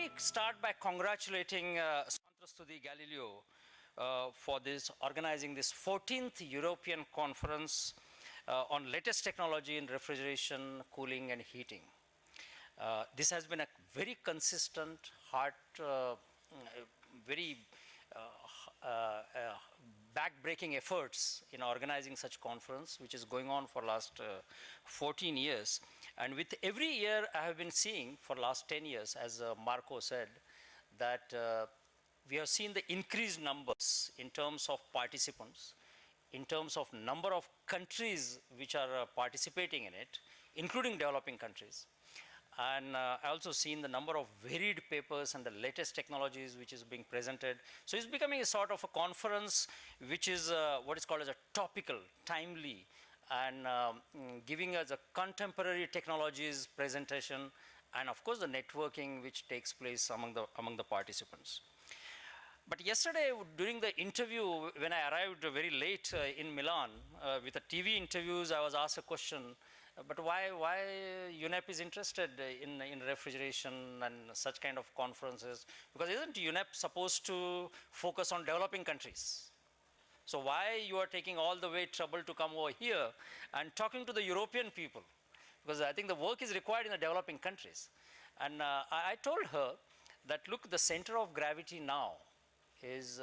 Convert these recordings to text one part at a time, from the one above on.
me start by congratulating Santrastudi Galileo for this organizing this 14th European Conference on latest technology in refrigeration, cooling, and heating. This has been a very consistent, very back-breaking efforts in organizing such conference, which is going on for last 14 years. And with every year, I have been seeing for last 10 years, as Marco said, that we have seen the increased numbers in terms of participants, in terms of number of countries which are participating in it, including developing countries. And I also seen the number of varied papers and the latest technologies which is being presented. So it's becoming a sort of a conference which is what is called as a topical, timely, and giving us a contemporary technologies presentation, and of course the networking which takes place among the participants. But yesterday, during the interview, when I arrived very late in Milan with the TV interviews, I was asked a question. But why UNEP is interested in refrigeration and such kind of conferences? Because isn't UNEP supposed to focus on developing countries? So why you are taking all the way trouble to come over here and talking to the European people? Because I think the work is required in the developing countries. And I told her that, look, the center of gravity now is,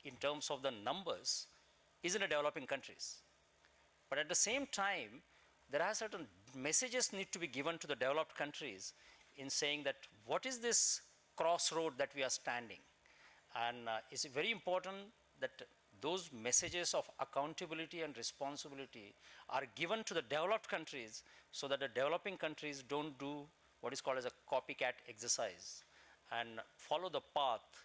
in terms of the numbers, is in the developing countries. But at the same time, there are certain messages need to be given to the developed countries in saying that what is this crossroad that we are standing. And it's very important that those messages of accountability and responsibility are given to the developed countries so that the developing countries don't do what is called as a copycat exercise and follow the path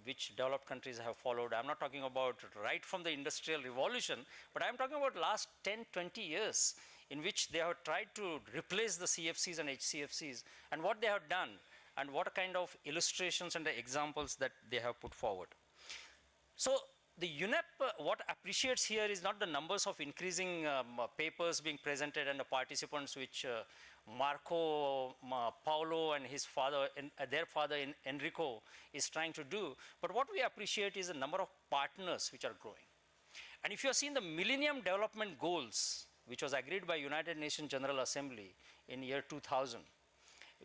which developed countries have followed. I'm not talking about right from the Industrial Revolution, but I'm talking about last 10, 20 years in which they have tried to replace the CFCs and HCFCs, and what they have done, and what kind of illustrations and the examples that they have put forward. So the UNEP, what appreciates here is not the numbers of increasing papers being presented and the participants which Marco, Paolo and his father, their father Enrico is trying to do. But what we appreciate is the number of partners which are growing. And if you have seen the Millennium Development Goals, which was agreed by United Nations General Assembly in year 2000,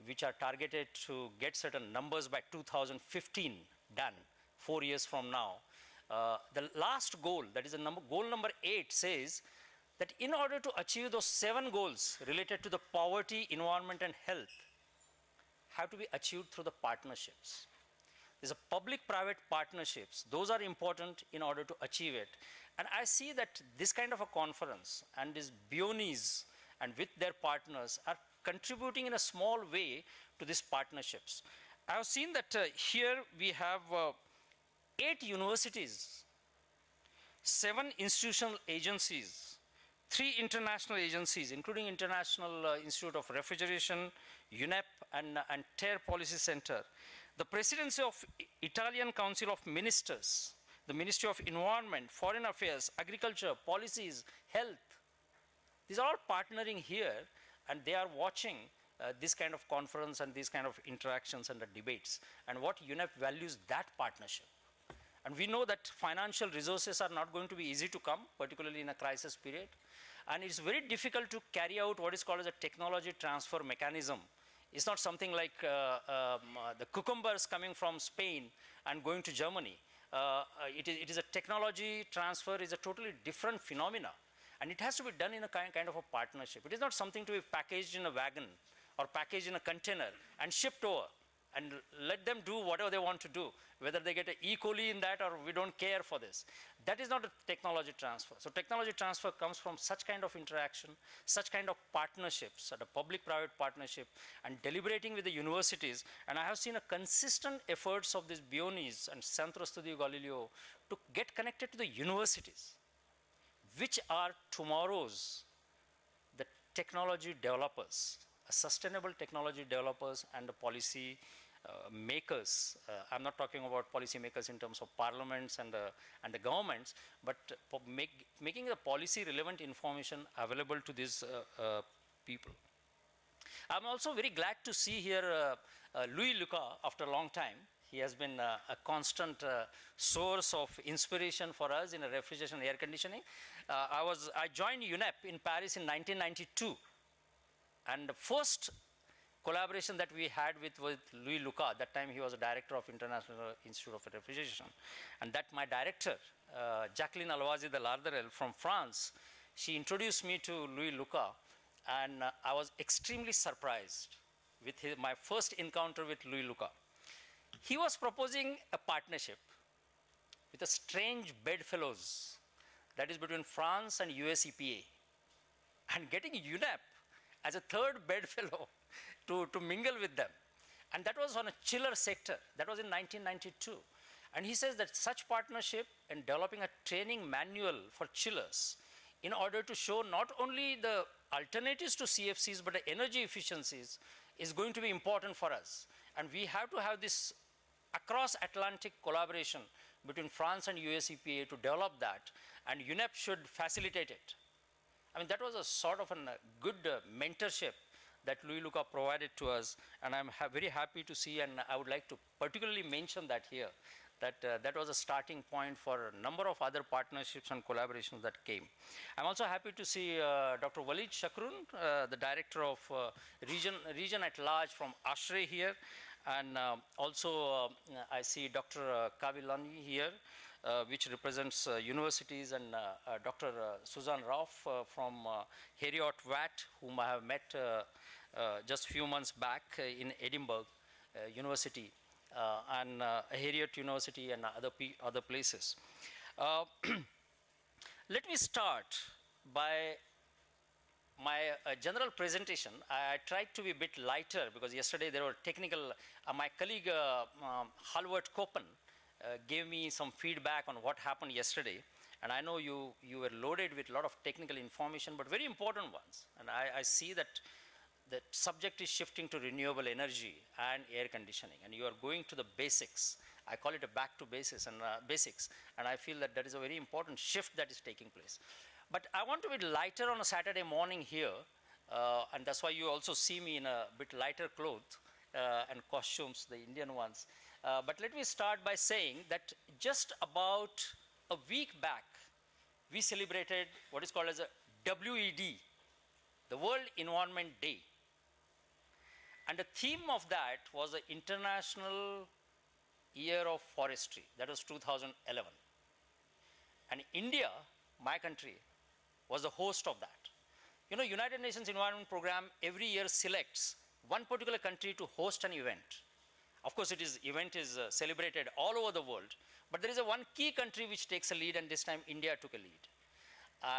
which are targeted to get certain numbers by 2015 done, 4 years from now. The last goal, that is goal number 8, says that in order to achieve those 7 goals related to the poverty, environment and health have to be achieved through the partnerships. These are public-private partnerships. Those are important in order to achieve it. And I see that this kind of a conference and these BIONIs and with their partners are contributing in a small way to these partnerships. I have seen that here we have 8 universities, 7 institutional agencies, 3 international agencies, including International Institute of Refrigeration, UNEP, and TER Policy Center, the Presidency of Italian Council of Ministers, the Ministry of Environment, Foreign Affairs, Agriculture, Policies, Health. These are all partnering here, and they are watching this kind of conference and these kind of interactions and the debates, and what UNEP values that partnership. And we know that financial resources are not going to be easy to come, particularly in a crisis period. And it's very difficult to carry out what is called as a technology transfer mechanism. It's not something like the cucumbers coming from Spain and going to Germany. It is a technology transfer is a totally different phenomena. And it has to be done in a kind of a partnership. It is not something to be packaged in a wagon or packaged in a container and shipped over and let them do whatever they want to do, whether they get an E. coli in that or we don't care for this. That is not a technology transfer. So technology transfer comes from such kind of interaction, such kind of partnerships, at a public-private partnership, and deliberating with the universities. And I have seen a consistent efforts of these BIONIs and Centro Studio Galileo to get connected to the universities, which are tomorrow's the technology developers, sustainable technology developers and the policy makers. I'm not talking about policy makers in terms of parliaments and the governments, but making the policy relevant information available to these people. I'm also very glad to see here Louis Luca, after a long time, he has been a constant source of inspiration for us in refrigeration and air conditioning. I joined UNEP in Paris in 1992, and the first collaboration that we had with Louis Luca, that time he was a director of International Institute of Refrigeration, and that my director, Jacqueline Alwazi de Larderel from France, she introduced me to Louis Luca, and I was extremely surprised with my first encounter with Louis Luca. He was proposing a partnership with a strange bedfellows that is between France and US EPA, and getting UNEP as a third bedfellow to mingle with them. And that was on a chiller sector. That was in 1992. And he says that such partnership and developing a training manual for chillers in order to show not only the alternatives to CFCs but the energy efficiencies is going to be important for us. And we have to have this across Atlantic collaboration between France and US EPA to develop that, and UNEP should facilitate it. I mean, that was a sort of a good mentorship that Louis Luca provided to us, and I'm very happy to see, and I would like to particularly mention that here, that that was a starting point for a number of other partnerships and collaborations that came. I'm also happy to see Dr. Walid Shakrun, the director of region at large from ASHRAE here, and also I see Dr. Kavilani here, which represents universities, and Dr. Susan Rauf from Heriot-Watt, whom I have met just a few months back in Edinburgh University, and Heriot University and other places. Let me start by my general presentation. I tried to be a bit lighter because yesterday there were technical, my colleague Halvard Koppen gave me some feedback on what happened yesterday. And I know you were loaded with a lot of technical information, but very important ones. And I see that the subject is shifting to renewable energy and air conditioning, and you are going to the basics. I call it a back to basics, and I feel that is a very important shift that is taking place. But I want to be lighter on a Saturday morning here, and that's why you also see me in a bit lighter clothes and costumes, the Indian ones. But let me start by saying that just about a week back, we celebrated what is called as a WED, the World Environment Day. And the theme of that was the International Year of Forestry. That was 2011. And India, my country, was the host of that. You know, United Nations Environment Program every year selects one particular country to host an event. Of course, event is celebrated all over the world, but there is one key country which takes a lead, and this time India took a lead.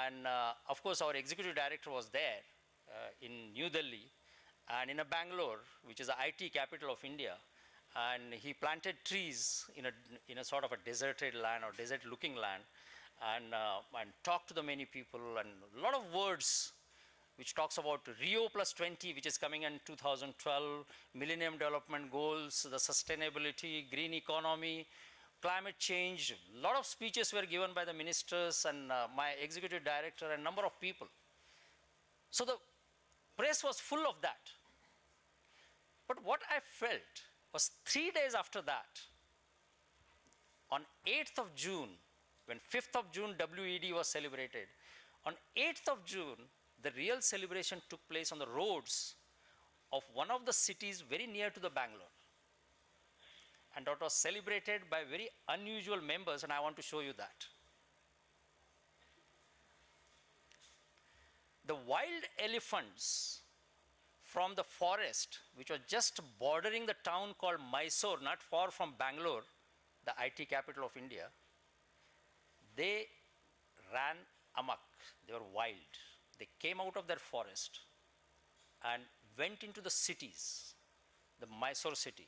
And of course, our executive director was there in New Delhi and in Bangalore, which is the IT capital of India, and he planted trees in a sort of a deserted land or desert-looking land, and talked to the many people, and a lot of words which talks about Rio plus 20, which is coming in 2012, Millennium Development Goals, the sustainability, green economy, climate change. A lot of speeches were given by the ministers and my executive director and a number of people. So the press was full of that. But what I felt was 3 days after that, on 8th of June, when 5th of June WED was celebrated, on 8th of June, the real celebration took place on the roads of one of the cities very near to the Bangalore. And that was celebrated by very unusual members, and I want to show you that. The wild elephants from the forest, which was just bordering the town called Mysore, not far from Bangalore, the IT capital of India, they ran amok. They were wild. They came out of their forest and went into the cities, the Mysore city.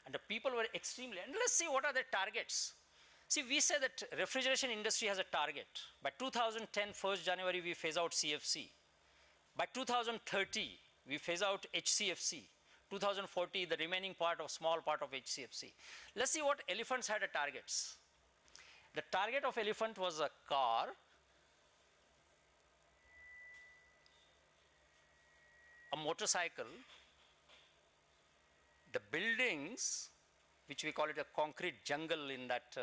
And the people were extremely, and let's see what are their targets. See, we say that refrigeration industry has a target. By 2010, 1st January, we phase out CFC. By 2030, we phase out HCFC. 2040, the remaining part of small part of HCFC. Let's see what elephants had as targets. The target of elephant was a car, a motorcycle, the buildings, which we call it a concrete jungle in that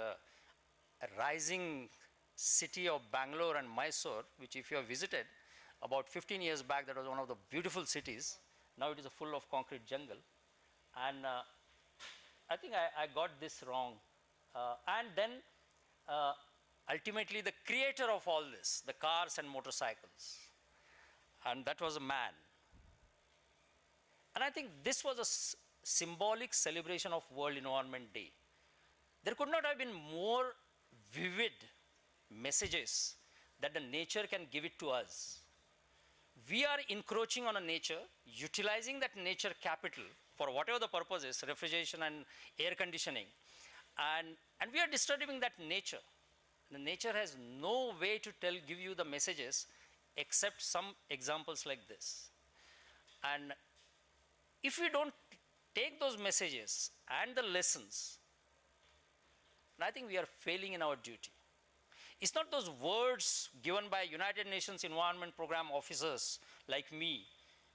rising city of Bangalore and Mysore, which if you have visited, about 15 years back, that was one of the beautiful cities. Now it is a full of concrete jungle. And I think I got this wrong. And then ultimately the creator of all this, the cars and motorcycles, and that was a man. And I think this was a symbolic celebration of World Environment Day. There could not have been more vivid messages that the nature can give it to us. We are encroaching on a nature, utilizing that nature capital for whatever the purpose is, refrigeration and air conditioning, and we are disturbing that nature. The nature has no way to give you the messages except some examples like this. And if we don't take those messages and the lessons, I think we are failing in our duty. It's not those words given by United Nations Environment Program officers like me,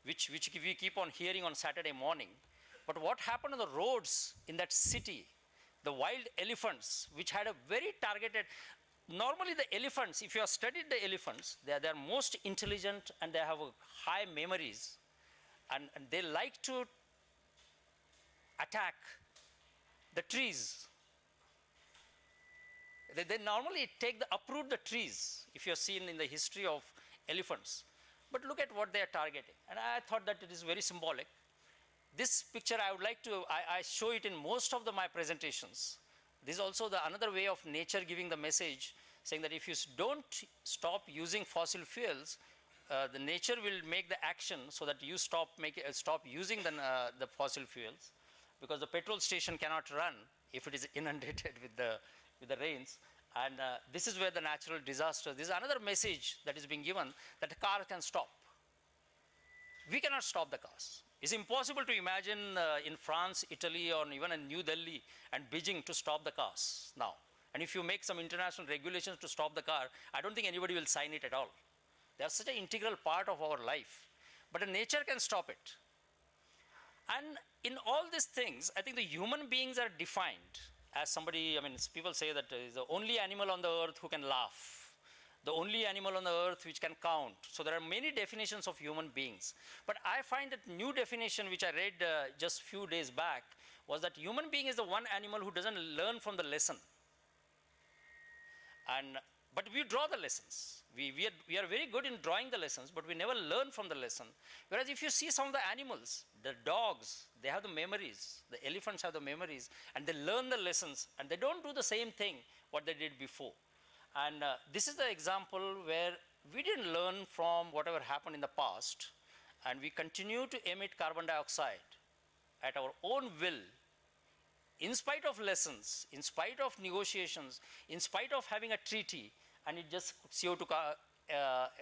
which we keep on hearing on Saturday morning, but what happened on the roads in that city, the wild elephants, which had a very targeted, normally the elephants, if you have studied the elephants, they are most intelligent and they have high memories, and they like to attack the trees. They normally uproot the trees, if you have seen in the history of elephants. But look at what they are targeting. And I thought that it is very symbolic. This picture I would like to, I show it in most of my presentations. This is also another way of nature giving the message, saying that if you don't stop using fossil fuels, the nature will make the action so that you stop using the fossil fuels, because the petrol station cannot run if it is inundated with the rains. And this is where the natural disaster, this is another message that is being given, that a car can stop. We cannot stop the cars. It's impossible to imagine in France, Italy, or even in New Delhi and Beijing to stop the cars now. And if you make some international regulations to stop the car, I don't think anybody will sign it at all. They are such an integral part of our life. But nature can stop it. And in all these things, I think the human beings are defined as somebody, I mean, people say that is the only animal on the earth who can laugh, the only animal on the earth which can count. So there are many definitions of human beings. But I find that new definition, which I read just few days back, was that human being is the one animal who doesn't learn from the lesson. But we draw the lessons. We are very good in drawing the lessons, but we never learn from the lesson. Whereas if you see some of the animals, the dogs, they have the memories. The elephants have the memories, and they learn the lessons, and they don't do the same thing what they did before. And this is the example where we didn't learn from whatever happened in the past, and we continue to emit carbon dioxide at our own will, in spite of lessons, in spite of negotiations, in spite of having a treaty, and it just CO2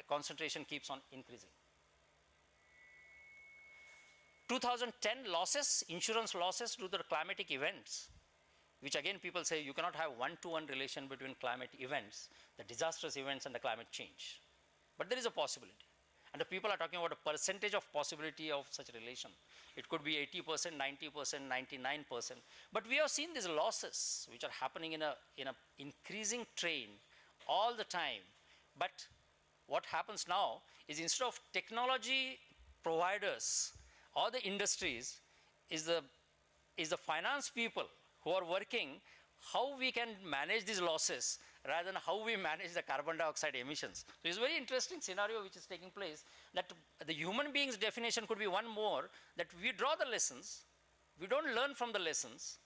concentration keeps on increasing. 2010 losses, insurance losses due to the climatic events, which again people say you cannot have one-to-one relation between climate events, the disastrous events and the climate change. But there is a possibility. And the people are talking about a percentage of possibility of such relation. It could be 80%, 90%, 99%. But we have seen these losses which are happening in a increasing train all the time. But what happens now is, instead of technology providers or the industries, is the finance people who are working how we can manage these losses rather than how we manage the carbon dioxide emissions. So it's a very interesting scenario which is taking place, that the human being's definition could be one more, that we draw the lessons, we don't learn from the lessons,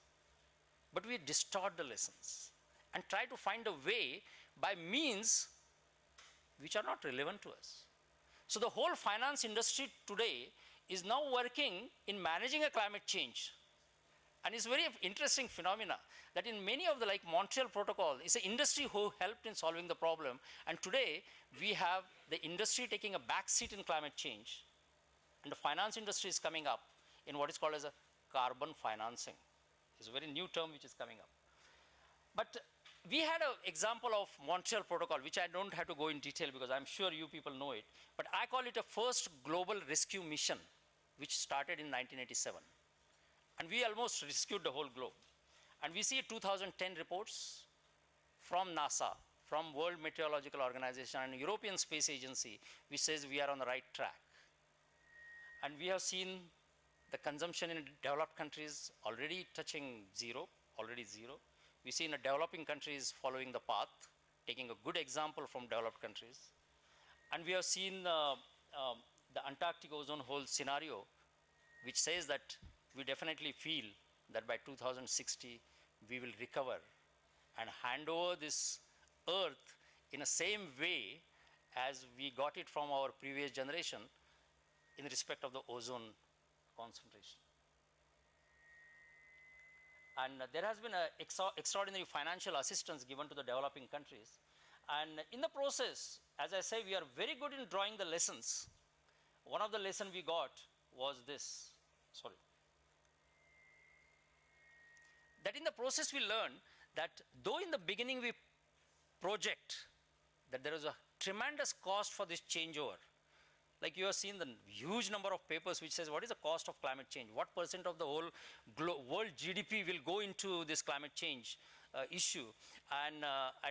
but we distort the lessons and try to find a way by means which are not relevant to us. So the whole finance industry today is now working in managing a climate change. And it's a very interesting phenomena that in many of the, like Montreal Protocol, it's an industry who helped in solving the problem. And today we have the industry taking a back seat in climate change. And the finance industry is coming up in what is called as a carbon financing. It's a very new term which is coming up. But we had an example of Montreal Protocol, which I don't have to go in detail because I'm sure you people know it. But I call it a first global rescue mission, which started in 1987. And we almost rescued the whole globe. And we see 2010 reports from NASA, from World Meteorological Organization and European Space Agency, which says we are on the right track. And we have seen the consumption in developed countries already touching zero, already zero. We see in the developing countries following the path, taking a good example from developed countries. And we have seen the Antarctic ozone hole scenario, which says that we definitely feel that by 2060, we will recover and hand over this earth in the same way as we got it from our previous generation in respect of the ozone concentration. And there has been an extraordinary financial assistance given to the developing countries. And in the process, as I say, we are very good in drawing the lessons. One of the lessons we got was this, sorry. That in the process we learned that though in the beginning we project that there is a tremendous cost for this changeover, like you have seen the huge number of papers which says what is the cost of climate change, what percent of the whole world GDP will go into this climate change issue, and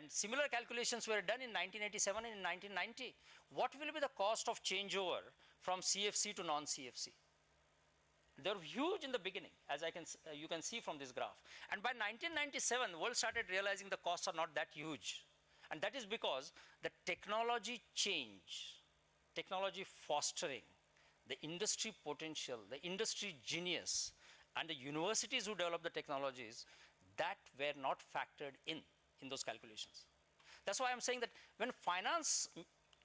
similar calculations were done in 1987 and in 1990. What will be the cost of changeover from CFC to non-CFC? They were huge in the beginning, as you can see from this graph. And by 1997, the world started realizing the costs are not that huge. And that is because the technology change, technology fostering, the industry potential, the industry genius, and the universities who develop the technologies, that were not factored in those calculations. That's why I'm saying that when finance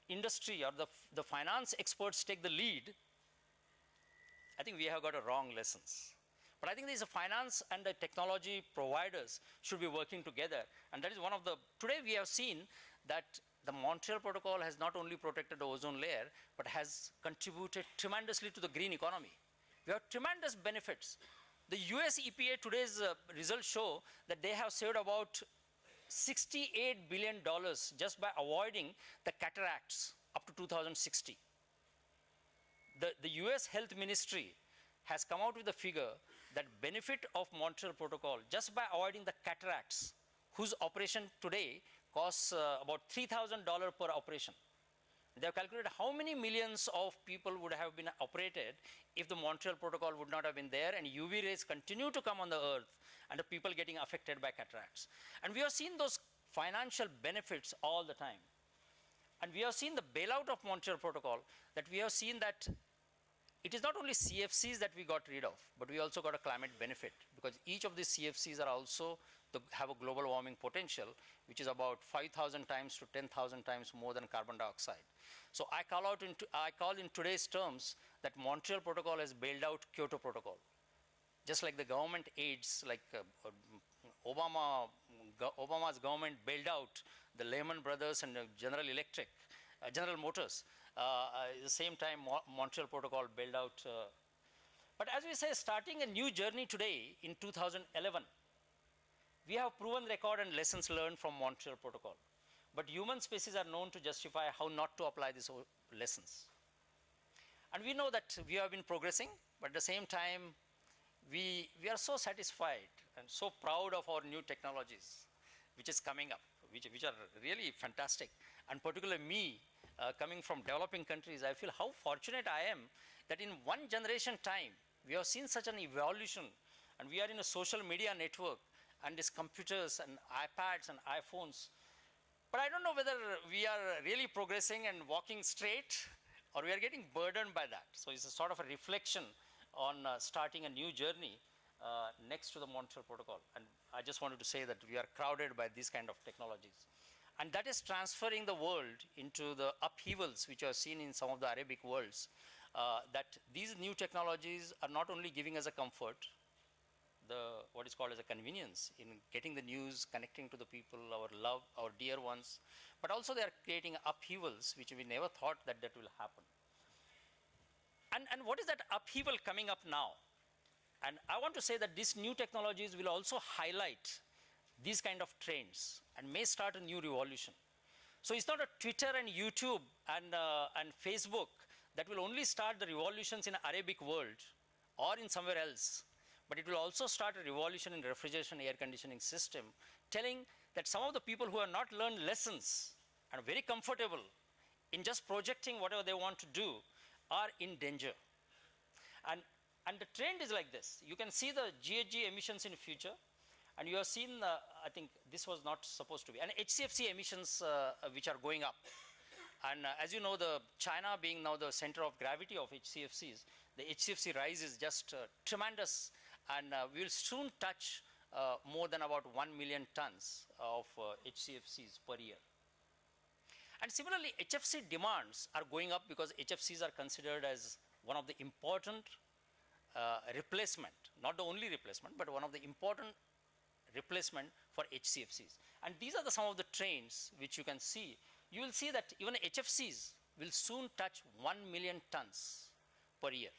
industry or the finance experts take the lead, I think we have got a wrong lessons. But I think these finance and the technology providers should be working together. And that is one of the, today we have seen that the Montreal Protocol has not only protected the ozone layer, but has contributed tremendously to the green economy. We have tremendous benefits. The US EPA today's results show that they have saved about $68 billion just by avoiding the cataracts up to 2060. The US Health Ministry has come out with a figure that benefit of Montreal Protocol just by avoiding the cataracts, whose operation today costs about $3,000 per operation. They have calculated how many millions of people would have been operated if the Montreal Protocol would not have been there and UV rays continue to come on the earth and the people getting affected by cataracts. And we have seen those financial benefits all the time. And we have seen the bailout of Montreal Protocol, that we have seen that it is not only CFCs that we got rid of, but we also got a climate benefit, because each of these CFCs are also have a global warming potential, which is about 5,000 times to 10,000 times more than carbon dioxide. So I call in today's terms that Montreal Protocol has bailed out Kyoto Protocol. Just like the government aids, like Obama's government bailed out the Lehman Brothers and General Electric, General Motors. At the same time, Montreal Protocol bailed out. But as we say, starting a new journey today in 2011, we have proven record and lessons learned from Montreal Protocol. But human species are known to justify how not to apply these lessons. And we know that we have been progressing, but at the same time, we are so satisfied and so proud of our new technologies, which is coming up, which are really fantastic. And particularly me, coming from developing countries, I feel how fortunate I am that in one generation time, we have seen such an evolution, and we are in a social media network, and these computers and iPads and iPhones. But I don't know whether we are really progressing and walking straight, or we are getting burdened by that. So it's a sort of a reflection on starting a new journey next to the Montreal Protocol. And I just wanted to say that we are crowded by these kind of technologies. And that is transferring the world into the upheavals which are seen in some of the Arabic worlds, that these new technologies are not only giving us a comfort, what is called as a convenience in getting the news, connecting to the people, our love, our dear ones, but also they are creating upheavals which we never thought that will happen. And what is that upheaval coming up now? And I want to say that these new technologies will also highlight these kind of trends and may start a new revolution. So it's not a Twitter and YouTube and Facebook that will only start the revolutions in Arabic world or in somewhere else, but it will also start a revolution in refrigeration air conditioning system, telling that some of the people who have not learned lessons and are very comfortable in just projecting whatever they want to do are in danger. And the trend is like this. You can see the GHG emissions in the future, and you have seen, I think this was not supposed to be, and HCFC emissions which are going up. And as you know, China being now the center of gravity of HCFCs, the HCFC rise is just tremendous, and we will soon touch more than about 1 million tons of HCFCs per year. And similarly, HFC demands are going up because HFCs are considered as one of the important replacement, not the only replacement, but one of the important replacement for HCFCs. And these are some of the trends which you can see. You will see that even HFCs will soon touch 1 million tons per year.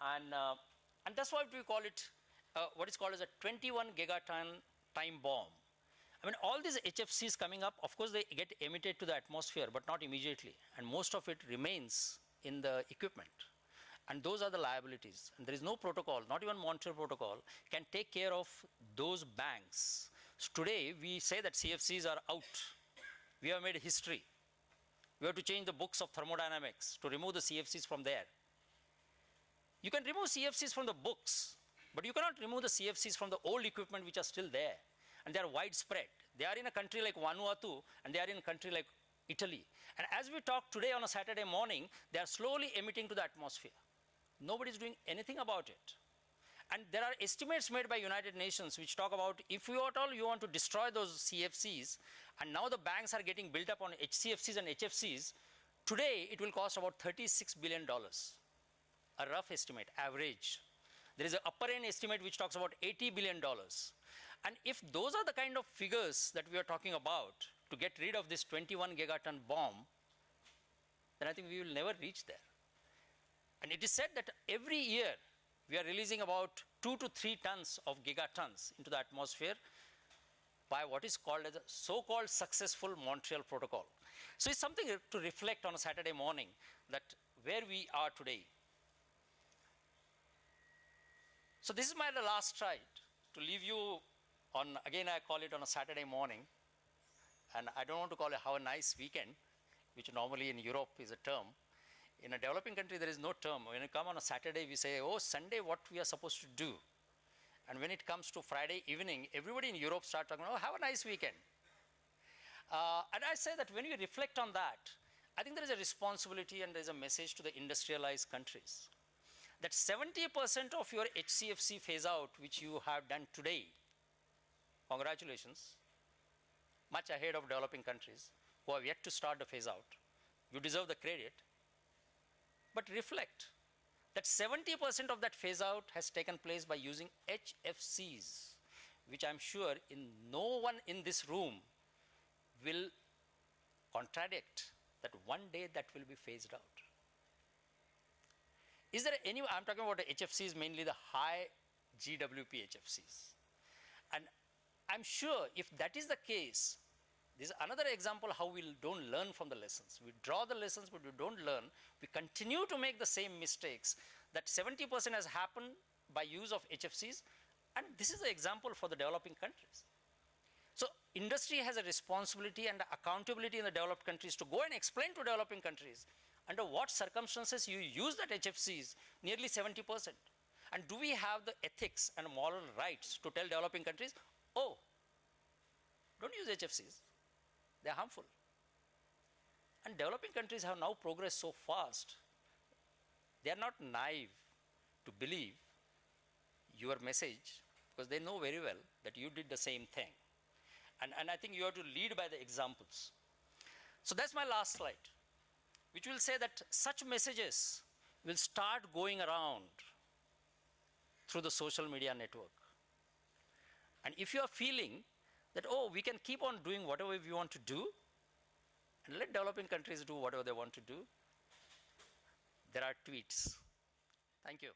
And that's why we call it what is called as a 21 gigaton time bomb. I mean, all these HFCs coming up, of course, they get emitted to the atmosphere, but not immediately. And most of it remains in the equipment. And those are the liabilities. And there is no protocol, not even Montreal Protocol, can take care of those banks. So today, we say that CFCs are out. We have made history. We have to change the books of thermodynamics to remove the CFCs from there. You can remove CFCs from the books, but you cannot remove the CFCs from the old equipment which are still there. And they are widespread. They are in a country like Vanuatu, and they are in a country like Italy. And as we talk today on a Saturday morning, they are slowly emitting to the atmosphere. Nobody is doing anything about it. And there are estimates made by United Nations which talk about if you at all you want to destroy those CFCs, and now the banks are getting built up on HCFCs and HFCs, today it will cost about $36 billion. A rough estimate, average. There is an upper end estimate which talks about $80 billion. And if those are the kind of figures that we are talking about to get rid of this 21 gigaton bomb, then I think we will never reach there. And it is said that every year we are releasing about 2 to 3 tons of gigatons into the atmosphere by what is called as a so-called successful Montreal Protocol. So it's something to reflect on a Saturday morning that where we are today. So this is my last slide to leave you on, again I call it on a Saturday morning, and I don't want to call it have a nice weekend, which normally in Europe is a term. In a developing country, there is no term. When you come on a Saturday, we say, oh, Sunday, what we are supposed to do? And when it comes to Friday evening, everybody in Europe start talking, oh, have a nice weekend. And I say that when you reflect on that, I think there is a responsibility and there is a message to the industrialized countries that 70% of your HCFC phase out, which you have done today, congratulations, much ahead of developing countries who have yet to start the phase out. You deserve the credit. But reflect that 70% of that phase out has taken place by using HFCs, which I'm sure no one in this room will contradict that one day that will be phased out. Is there any, I'm talking about the HFCs, mainly the high GWP HFCs. And I'm sure if that is the case, this is another example how we don't learn from the lessons. We draw the lessons, but we don't learn. We continue to make the same mistakes. That 70% has happened by use of HFCs, and this is the example for the developing countries. So industry has a responsibility and accountability in the developed countries to go and explain to developing countries under what circumstances you use that HFCs, nearly 70%. And do we have the ethics and moral rights to tell developing countries, oh, don't use HFCs. They're harmful. And developing countries have now progressed so fast. They are not naive to believe your message because they know very well that you did the same thing. And I think you have to lead by the examples. So that's my last slide, which will say that such messages will start going around through the social media network. And if you are feeling that, oh, we can keep on doing whatever we want to do, and let developing countries do whatever they want to do, there are tweets. Thank you.